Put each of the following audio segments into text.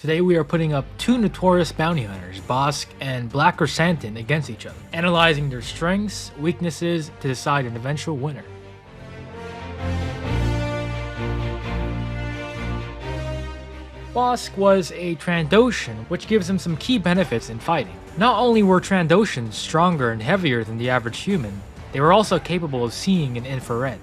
Today we are putting up two notorious bounty hunters, Bossk and Krrsantan, against each other, analyzing their strengths, weaknesses to decide an eventual winner. Bossk was a Trandoshan, which gives him some key benefits in fighting. Not only were Trandoshans stronger and heavier than the average human, they were also capable of seeing in infrared.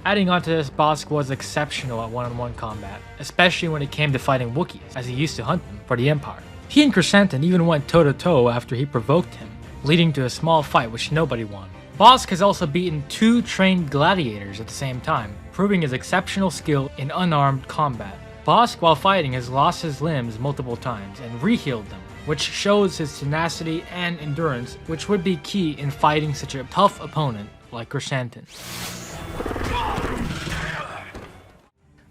Adding onto this, Bossk was exceptional at one-on-one combat, especially when it came to fighting Wookiees, as he used to hunt them for the Empire. He and Krrsantan even went toe-to-toe after he provoked him, leading to a small fight which nobody won. Bossk has also beaten two trained gladiators at the same time, proving his exceptional skill in unarmed combat. Bossk, while fighting, has lost his limbs multiple times and re-healed them, which shows his tenacity and endurance, which would be key in fighting such a tough opponent like Krrsantan.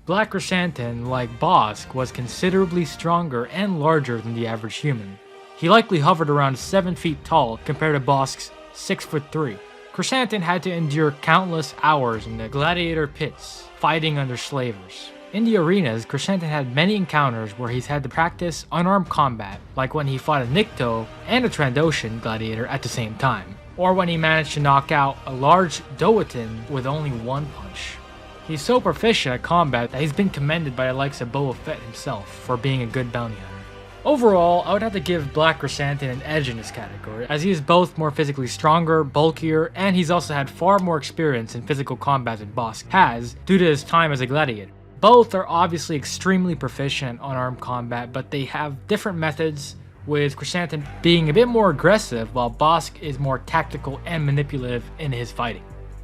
Krrsantan, like Bossk, was considerably stronger and larger than the average human. He likely hovered around 7 feet tall compared to Bossk's 6'3". Krrsantan had to endure countless hours in the gladiator pits, fighting under slavers. In the arenas, Krrsantan had many encounters where he's had to practice unarmed combat, like when he fought a Nikto and a Trandoshan gladiator at the same time, or when he managed to knock out a large Doatan with only one punch. He's so proficient at combat that he's been commended by the likes of Boba Fett himself for being a good bounty hunter. Overall, I would have to give Krrsantan an edge in this category, as he is both more physically stronger, bulkier, and he's also had far more experience in physical combat than Bossk has due to his time as a gladiator. Both are obviously extremely proficient in unarmed combat, but they have different methods, with Krrsantan being a bit more aggressive while Bossk is more tactical and manipulative in his fighting.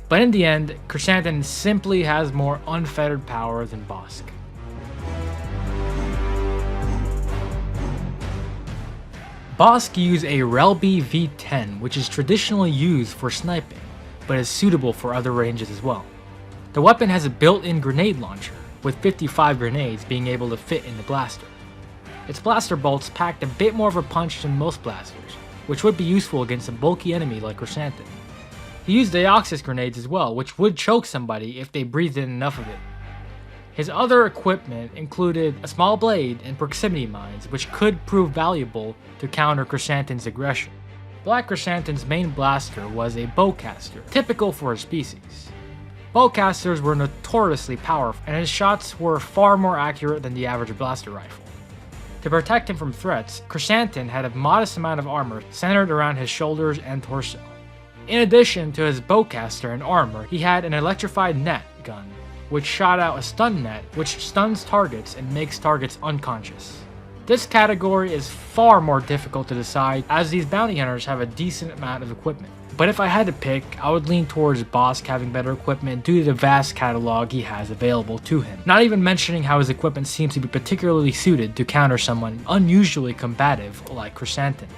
But in the end, Krrsantan simply has more unfettered power than Bossk. Bossk used a Relby V10, which is traditionally used for sniping, but is suitable for other ranges as well. The weapon has a built-in grenade launcher, with 55 grenades being able to fit in the blaster. Its blaster bolts packed a bit more of a punch than most blasters, which would be useful against a bulky enemy like Krrsantan. He used Deoxys grenades as well, which would choke somebody if they breathed in enough of it. His other equipment included a small blade and proximity mines, which could prove valuable to counter Krrsantan's aggression. Krrsantan's main blaster was a bowcaster, typical for his species. Bowcasters were notoriously powerful, and his shots were far more accurate than the average blaster rifle. To protect him from threats, Krrsantan had a modest amount of armor centered around his shoulders and torso. In addition to his bowcaster and armor, he had an electrified net gun, which shot out a stun net, which stuns targets and makes targets unconscious. This category is far more difficult to decide, as these bounty hunters have a decent amount of equipment. But if I had to pick, I would lean towards Bossk having better equipment due to the vast catalog he has available to him. Not even mentioning how his equipment seems to be particularly suited to counter someone unusually combative like Krrsantan.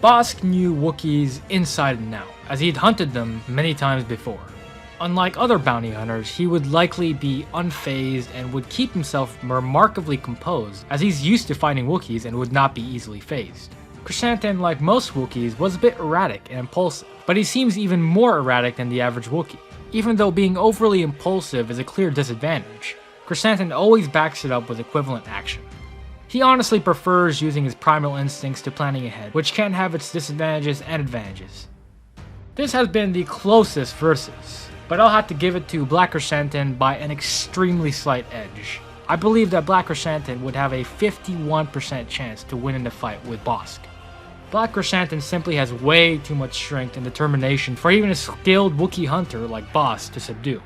Bossk knew Wookiees inside and out, as he'd hunted them many times before. Unlike other bounty hunters, he would likely be unfazed and would keep himself remarkably composed, as he's used to fighting Wookiees and would not be easily fazed. Krrsantan, like most Wookiees, was a bit erratic and impulsive, but he seems even more erratic than the average Wookiee. Even though being overly impulsive is a clear disadvantage, Krrsantan always backs it up with equivalent action. He honestly prefers using his primal instincts to planning ahead, which can have its disadvantages and advantages. This has been the closest versus, but I'll have to give it to Krrsantan by an extremely slight edge. I believe that Krrsantan would have a 51% chance to win in the fight with Bossk. Krrsantan simply has way too much strength and determination for even a skilled Wookiee hunter like Bossk to subdue.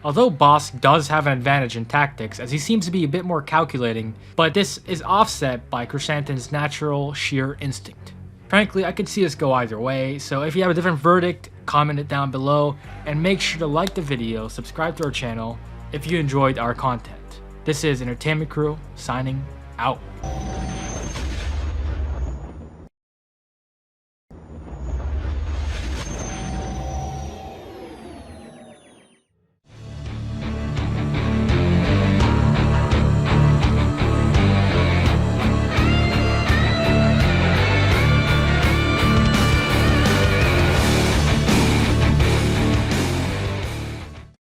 Although Bossk does have an advantage in tactics, as he seems to be a bit more calculating, but this is offset by Krrsantan's natural sheer instinct. Frankly, I could see this go either way, so if you have a different verdict, comment it down below, and make sure to like the video, subscribe to our channel if you enjoyed our content. This is Entertainment Crew, signing out.